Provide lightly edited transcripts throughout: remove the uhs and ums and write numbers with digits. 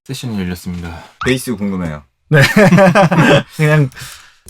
세션이 열렸습니다. 베이스 궁금해요. 네. 그냥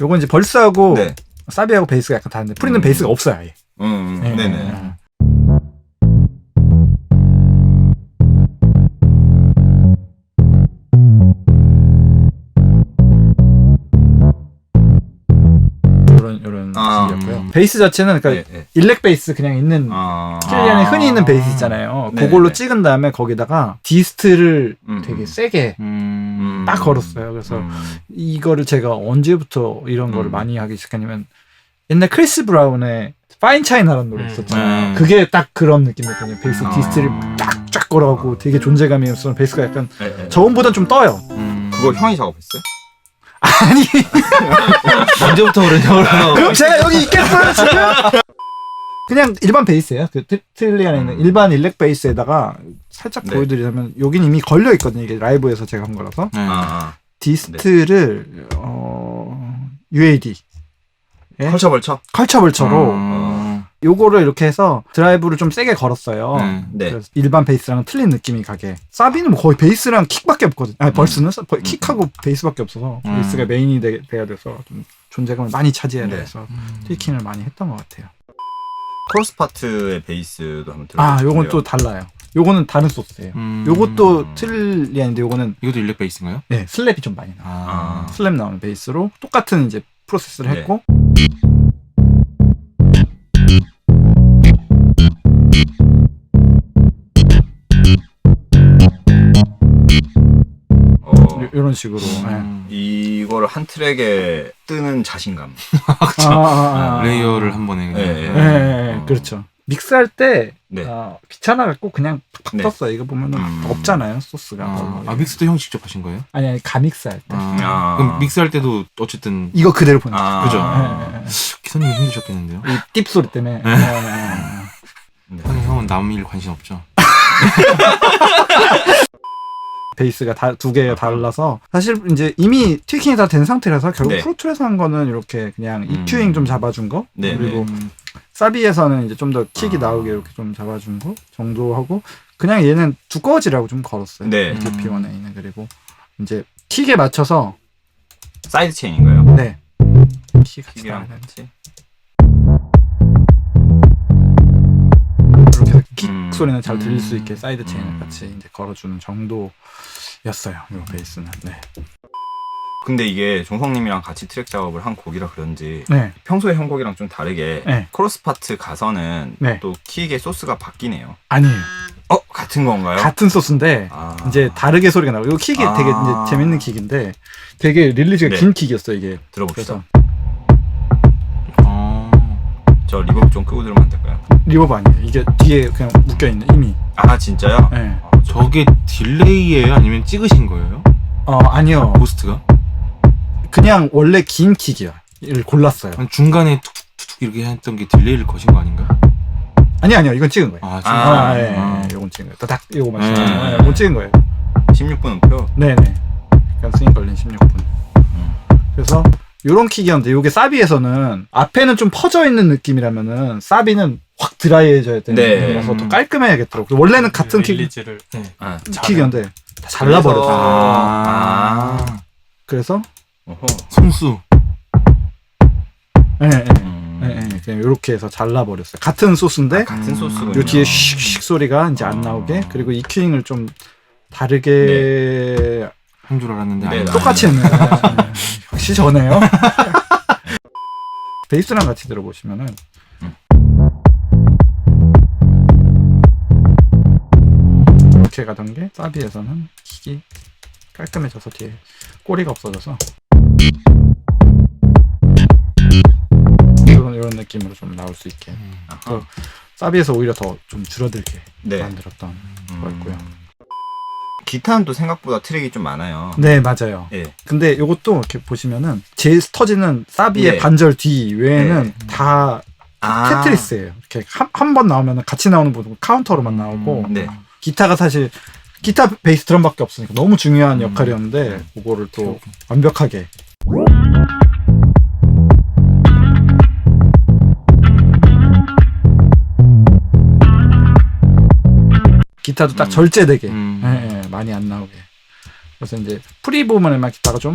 요건 이제 벌스하고 네. 사비하고 베이스가 약간 다른데 프리는 베이스가 없어요 아예. 네네. 이런 식이었고요. 베이스 자체는 그러니까 네. 일렉 베이스 그냥 있는 트릴리안에 흔히 있는 베이스 있잖아요. 네네. 그걸로 찍은 다음에 거기다가 디스트를 되게 세게 딱 걸었어요. 그래서 이거를 제가 언제부터 이런 거를 많이 하기 시작했냐면 옛날 크리스 브라운의 파인 차이나라는 노래 있었잖아요. 그게 딱 그런 느낌이었거든요. 베이스 디스트를 딱 쫙 걸어가고 되게 존재감이 있어서 베이스가 약간 저음보단 좀 떠요. 그거 형이 작업했어요? 아니 언제부터 그러냐고. 그럼 제가 여기 있겠어요 지금? 그냥 일반 베이스예요. 그 트릴리안에 있는 일반 일렉 베이스에다가 살짝 보여드리자면 여긴 이미 걸려 있거든요. 이게 라이브에서 제가 한 거라서 디스트를 UAD 컬처벌처로 요거를 이렇게 해서 드라이브를 좀 세게 걸었어요. 네. 그래서 일반 베이스랑 틀린 느낌이 가게. 사비는 뭐 거의 베이스랑 킥밖에 없거든요. 아니 벌스는 킥하고 베이스밖에 없어서 베이스가 메인이 돼야 돼서 좀 존재감을 많이 차지해야 돼서 트위킹을 많이 했던 것 같아요. 코러스 파트의 베이스도 한번 들어볼게요. 요건 또 달라요. 요거는 다른 소스예요. 요것도 트릴리안인데 요거는 이것도 일렉 베이스인가요? 네, 슬랩이 좀 많이 나와요. 슬랩 나오는 베이스로 똑같은 이제 프로세스를 했고 이런 식으로 이거를 한 트랙에 뜨는 자신감. 레이어를 한 번에 네, 그렇죠. 믹스할 때 귀찮아갖고 그냥 팍팍 떴어요. 이거 보면은 없잖아요 소스가. 믹스도 형 직접 하신 거예요? 아니 가믹스할 때. 그럼 믹스할 때도 어쨌든 이거 그대로 보내죠. 그죠. 기사님 힘드셨겠는데요? 이 띠 소리 때문에. 형은 남 일 관심 없죠. 베이스가 두 개가 달라서 사실 이제 이미 튜닝이 다 된 상태라서 결국 프로툴에서 한 거는 이렇게 그냥 EQing 좀 잡아준 거 그리고 사비에서는 이제 좀 더 킥이 나오게 이렇게 좀 잡아준 거 정도 하고 그냥 얘는 두꺼워지라고 좀 걸었어요. DP1A는 그리고 이제 킥에 맞춰서 사이드 체인인가요? 네. 킥이랑 같이 이렇게 해서 킥 소리는 잘 들릴 수 있게 사이드 체인을 같이 이제 걸어주는 정도였어요. 이 베이스는. 네. 근데 이게 종성님이랑 같이 트랙 작업을 한 곡이라 그런지 평소에 한 곡이랑 좀 다르게 코러스 파트 가서는 또 킥의 소스가 바뀌네요. 아니에요. 같은 건가요? 같은 소스인데 이제 다르게 소리가 나고 이 킥이 되게 이제 재밌는 킥인데 되게 릴리즈가 긴 킥이었어요 이게. 들어봅시다. 저 리버브 좀 끄고 들으면 안 될까요? 리버브 아니에요. 이게 뒤에 그냥 묶여있는 이미. 진짜요? 네. 저게 딜레이예요? 아니면 찍으신 거예요? 아니요. 고스트가? 그냥 원래 긴 킥이야. 이를 골랐어요. 중간에 툭툭툭 이렇게 했던 게 딜레이를 거신 거 아닌가? 아니요. 이건 찍은 거예요. 이건 찍은 거예요. 딱 이거 맞죠? 이건 찍은 거예요. 16분음표? 네네. 약간 스윙 걸린 16분. 그래서 요런 킥이었는데 요게 사비에서는 앞에는 좀 퍼져 있는 느낌이라면은 사비는 확 드라이해져야 되는 느낌이라서 더 깔끔해야겠더라고요. 원래는 같은 릴리즈를 킥이었는데 다 잘라버렸어. 그래서 손수. 그냥 요렇게 해서 잘라버렸어요. 같은 소스인데 같은 소스군요. 요 뒤에 슉슉 소리가 이제 안 나오게 그리고 EQing을 좀 다르게 한 줄 알았는데 똑같이 했네요. 역시 저네요. 베이스랑 같이 들어보시면은 이렇게 가던 게 사비에서는 킥이 깔끔해져서 뒤에 꼬리가 없어져서 이런 느낌으로 좀 나올 수 있게 또 사비에서 오히려 더 좀 줄어들게 만들었던 거였고요. 기타는 또 생각보다 트랙이 좀 많아요. 네, 맞아요. 근데 요것도 이렇게 보시면은 제일 터지는 사비의 반절 뒤 외에는 다 테트리스예요. 이렇게 한 번 나오면 같이 나오는 부분 카운터로만 나오고 기타가 사실 기타 베이스 드럼밖에 없으니까 너무 중요한 역할이었는데 그거를 또 완벽하게 기타도 딱 절제되게 많이 안 나오게. 그래서 이제 프리 부분에만 기타가 좀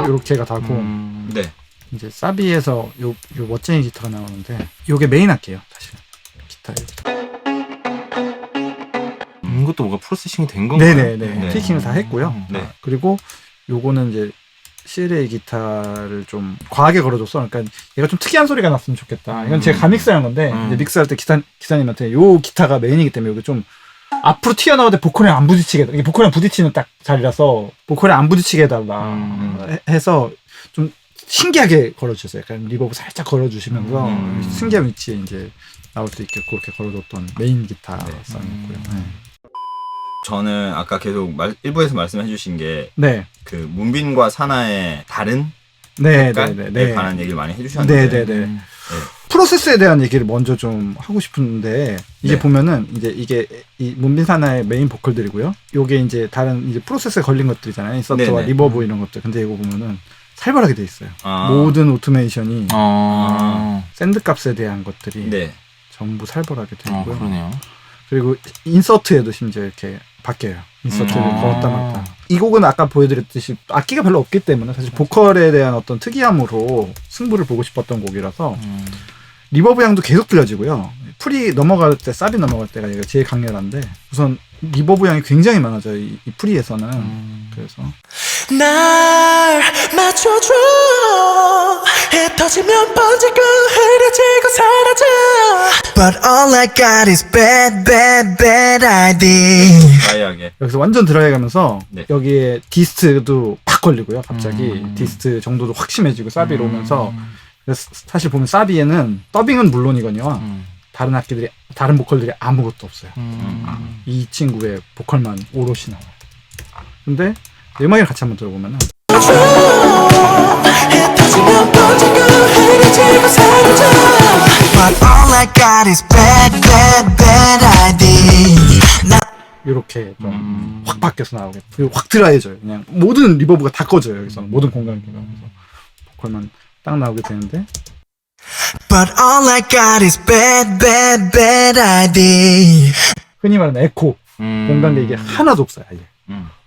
이렇게가 다고 네. 이제 사비에서 요 멋쟁이 기타가 나오는데 요게 메인 악기예요 사실 기타에. 이것도 뭔가 프로세싱이 된 건가요? 네네네. 피킹을 다 했고요. 네. 그리고 요거는 이제 CLA 기타를 좀 과하게 걸어줬어. 그러니까 얘가 좀 특이한 소리가 났으면 좋겠다. 이건 제가 가믹스한 건데 이제 믹스할 때 기사님한테 요 기타가 메인이기 때문에 여기 좀 앞으로 튀어나올 때 보컬이랑 안 부딪히게, 이게 보컬이랑 부딪히는 딱 자리라서 보컬이랑 안 부딪히게 해달라 해서 좀 신기하게 걸어주셨어요. 약간 리버브 살짝 걸어주시면서 신기한 위치에 이제 나올 수 있게 그렇게 걸어줬던 메인 기타 사운드고요. 저는 아까 계속 일부에서 말씀해주신 게 네. 그 문빈과 사나의 다른 네, 색깔에 관한 얘기를 많이 해주셨는데 네. 프로세스에 대한 얘기를 먼저 좀 하고 싶은데 이게 보면은 이제 이게 이 문빈 사나의 메인 보컬들이고요. 요게 이제 다른 이제 프로세스에 걸린 것들이잖아요. 인서트와 리버브 이런 것들. 근데 이거 보면은 살벌하게 돼 있어요. 모든 오토메이션이 샌드 값에 대한 것들이 전부 살벌하게 돼 있고요. 그러네요. 그리고 인서트에도 심지어 이렇게 바뀌어요. 인서트를 걸었다 놨다. 이 곡은 아까 보여드렸듯이 악기가 별로 없기 때문에 사실 보컬에 대한 어떤 특이함으로 승부를 보고 싶었던 곡이라서 리버브 양도 계속 들려지고요. 풀이 넘어갈 때, 사비 넘어갈 때가 제일 강렬한데 우선 리버브 양이 굉장히 많아져요. 이 풀이에서는. 그래서 날 맞춰줘 흩어지면 번지고 흐려지고 사라져 But all I got is bad bad bad idea 드라이하게 여기서 완전 드라이가면서 여기에 디스트도 팍 걸리고요. 갑자기 디스트 정도도 확 심해지고 사비로 오면서 그래서 사실 보면 사비에는 더빙은 물론이거니와 다른 악기들이 다른 보컬들이 아무것도 없어요. 이 친구의 보컬만 오롯이 나와요. 근데 음악을 같이 한번 들어보면은 흩어지면 번지고 흐려지고 사라져 But all I got is bad bad bad idea 이렇게 좀 확 바뀌어서 나오게 그리고 확 드라이해져요. 그냥 모든 리버브가 다 꺼져요. 여기서는 모든 공간기가 그래서 보컬만 딱 나오게 되는데 But all I got is bad bad bad idea 흔히 말하는 에코 공간기 이게 하나도 없어요. 아예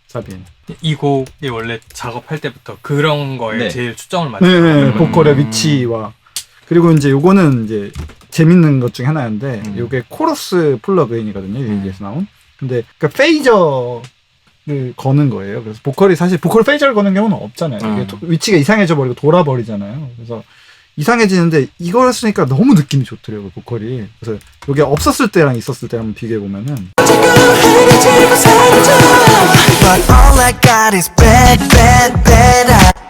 사비에는 이 곡이 원래 작업할 때부터 그런 거에 제일 초점을 맞춰요. 보컬의 위치와 그리고 이제 요거는 이제 재밌는 것 중에 하나인데 요게 코러스 플러그인이거든요. 여기에서 나온. 근데 그러니까 페이저를 거는 거예요. 그래서 보컬이 사실 보컬 페이저를 거는 경우는 없잖아요. 이게 위치가 이상해져 버리고 돌아버리잖아요. 그래서 이상해지는데 이걸 쓰니까 너무 느낌이 좋더라고요. 보컬이. 그래서 요게 없었을 때랑 있었을 때 한번 비교해 보면은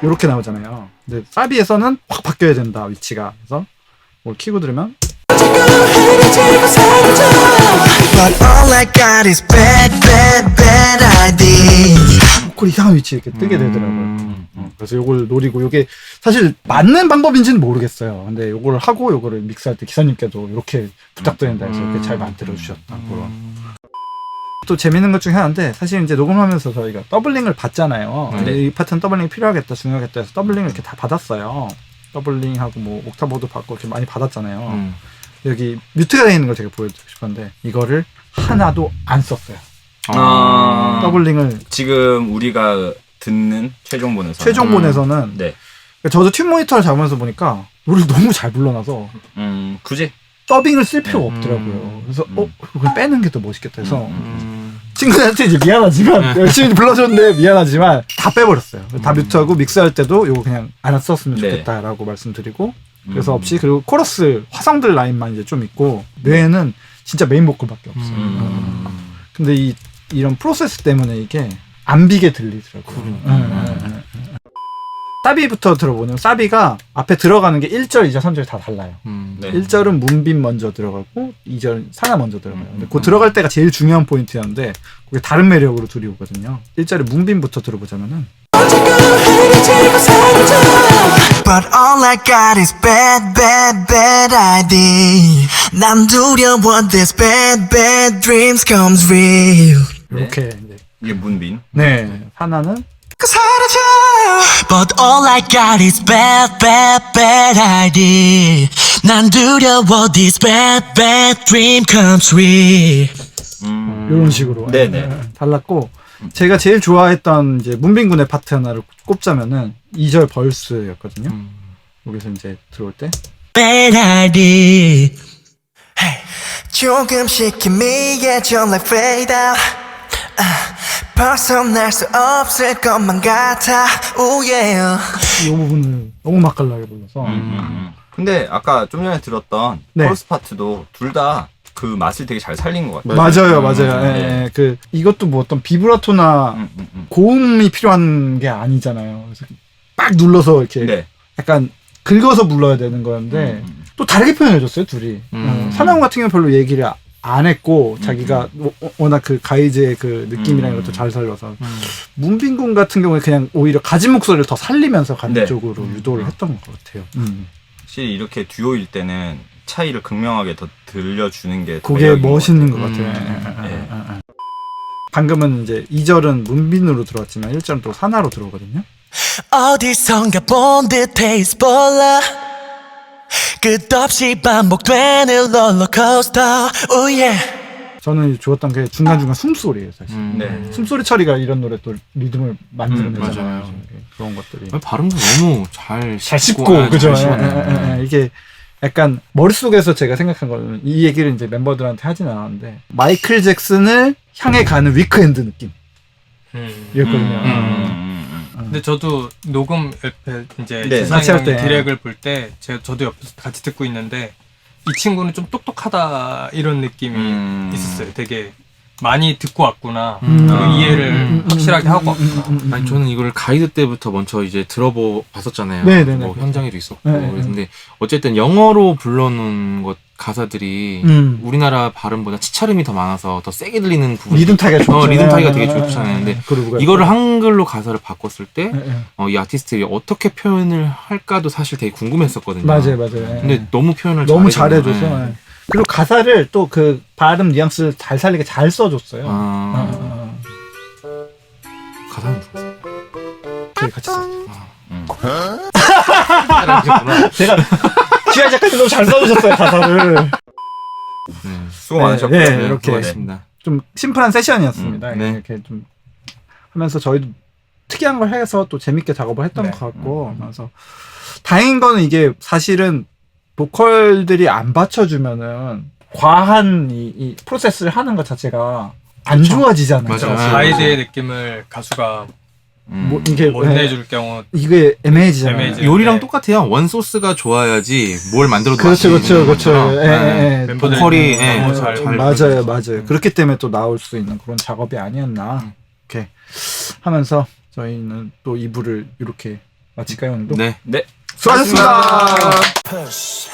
요렇게 나오잖아요. 근데 사비에서는 확 바뀌어야 된다 위치가. 그래서 뭘 키고 들으면 보컬이 이상한 위치에 이렇게 뜨게 되더라고요. 그래서 요걸 노리고 요게 사실 맞는 방법인지는 모르겠어요. 근데 요거를 하고 요거를 믹스할 때 기사님께도 이렇게 부탁드린다 해서 이렇게 잘 만들어 주셨다. 또 재밌는 것 중에 하나인데 사실 이제 녹음하면서 저희가 더블링을 받잖아요. 이 파트는 더블링이 필요하겠다, 중요하겠다 해서 더블링을 이렇게 다 받았어요. 더블링하고 뭐 옥타브도 받고 이렇게 많이 받았잖아요. 여기 뮤트가 되어 있는 걸 제가 보여드리고 싶었는데 이거를 하나도 안 썼어요. 더블링을 지금 우리가 듣는 최종본에서는 저도 튠 모니터를 잡으면서 보니까 노래를 너무 잘 불러놔서 굳이 더빙을 쓸 필요가 없더라고요. 그래서 그걸 빼는 게 더 멋있겠다 해서 친구들한테 이제 미안하지만 열심히 불러줬는데 미안하지만 다 빼버렸어요. 다 뮤트하고 믹스할 때도 이거 그냥 안 썼으면 좋겠다라고 말씀드리고 그래서 없이 그리고 코러스 화성들 라인만 이제 좀 있고 외에는 진짜 메인 보컬밖에 없어요. 근데 이런 프로세스 때문에 이게 안 비게 들리더라고요. 사비부터 들어보면 사비가 앞에 들어가는 게 1절, 2절, 3절 다 달라요. 1절은 문빈 먼저 들어가고 2절 사나 먼저 들어가요. 근데 그 들어갈 때가 제일 중요한 포인트였는데 그게 다른 매력으로 둘이 오거든요. 1절에 문빈부터 들어보자면은 But all I got is bad bad bad idea 난 두려워 this bad bad dreams comes real 이렇게 이제 이게 문빈. 네, 하나는 사라져. But all I got is bad, bad, bad idea. 난 두려워 this bad, bad dream comes true. 이런 식으로 네네. 달랐고 제가 제일 좋아했던 이제 문빈군의 파트 하나를 꼽자면은 2절 벌스였거든요. 여기서 이제 들어올 때 Bad idea. Hey. 조금씩 희미해져 like fade out. 벗어날 수 없을 것만 같아. Oh yeah. 이 부분을 너무 맛깔나게 불러서 근데 아까 좀 전에 들었던 네. 코러스 파트도 둘 다 그 맛을 되게 잘 살린 것 같아요. 맞아요. 예, 예. 그 이것도 뭐 어떤 비브라토나 고음이 필요한 게 아니잖아요. 그래서 막 눌러서 이렇게 네. 약간 긁어서 불러야 되는 거였는데 또 다르게 표현해줬어요 둘이. 사나운 같은 경우는 별로 얘기를 안 했고 자기가 워낙 그 가이즈의 그 느낌이랑 이런 것도 잘 살려서 문빈군 같은 경우에 그냥 오히려 가진 목소리를 더 살리면서 가는 네. 쪽으로 유도를 했던 것 같아요. 확실히 이렇게 듀오일 때는 차이를 극명하게 더 들려주는 게 그게 매력인 것 멋있는 같아요. 것 같아요. 네. 방금은 이제 2절은 문빈으로 들어왔지만 1절은 또 사나로 들어오거든요. 어디선가 본 듯해 스포일러. 끝없이 반복되는 롤러코스터. Oh yeah. 저는 좋았던 게 중간중간 숨소리예요 사실. 네. 숨소리 처리가 이런 노래 또 리듬을 만들어내잖아요. 맞아요. 그런 것들이 발음도 너무 잘 짚고 그죠. 씹어내요. 이게 약간 머릿속에서 제가 생각한 거는 이 얘기를 이제 멤버들한테 하진 않았는데 마이클 잭슨을 향해 가는 위크엔드 느낌이었거든요. 근데 저도 녹음 옆에 이제 네. 지상이 같이 할 형이 때. 디렉을 볼 때 저도 옆에서 같이 듣고 있는데 이 친구는 좀 똑똑하다 이런 느낌이 있었어요. 되게 많이 듣고 왔구나. 그리고 이해를 확실하게 하고 왔구나. 아니 저는 이걸 가이드 때부터 먼저 이제 봤었잖아요. 네네네. 뭐 현장에도 있었고. 네네. 근데 어쨌든 영어로 불러놓은 것 가사들이 우리나라 발음보다 치찰음이 더 많아서 더 세게 들리는 부분. 리듬 타기가 좋죠. 리듬 타기가 되게 좋잖아요. 근데 그리고 이거를 한글로 가사를 바꿨을 때 네. 이 아티스트들이 어떻게 표현을 할까도 사실 되게 궁금했었거든요. 맞아요. 근데 너무 표현을 너무 잘해줘서. 잘해줘서. 네. 그리고 가사를 또 그 발음 뉘앙스를 잘 살리게 잘 써줬어요. 가사는 좋았어요. 저희 같이 썼어요. 제가 GR 작가님 너무 잘 써주셨어요 가사를. 수고 많으셨고요. 네, 이렇게 고맙습니다. 좀 심플한 세션이었습니다. 네. 이렇게 좀 하면서 저희도 특이한 걸 해서 또 재밌게 작업을 했던 네. 것 같고, 그래서 다행인 거는 이게 사실은 보컬들이 안 받쳐주면은 과한 이 프로세스를 하는 것 자체가 안 좋아지잖아요. 맞아요. 가이드의 느낌을 가수가 뭐 이게 원내해줄 경우 이게 애매해지잖아요. 애매해져요. 요리랑 네. 똑같아요. 원소스가 좋아야지 뭘 만들어도 그렇죠, 맛이 그렇죠, 있는 그렇죠. 것처럼. 예, 예. 멤버들이 보컬이 너무 잘 맞아요. 그렇기 때문에 또 나올 수 있는 그런 작업이 아니었나. 이렇게 하면서 저희는 또 2부를 이렇게 마칠까요, 오늘도? 네. 네. 수고하셨습니다. Push.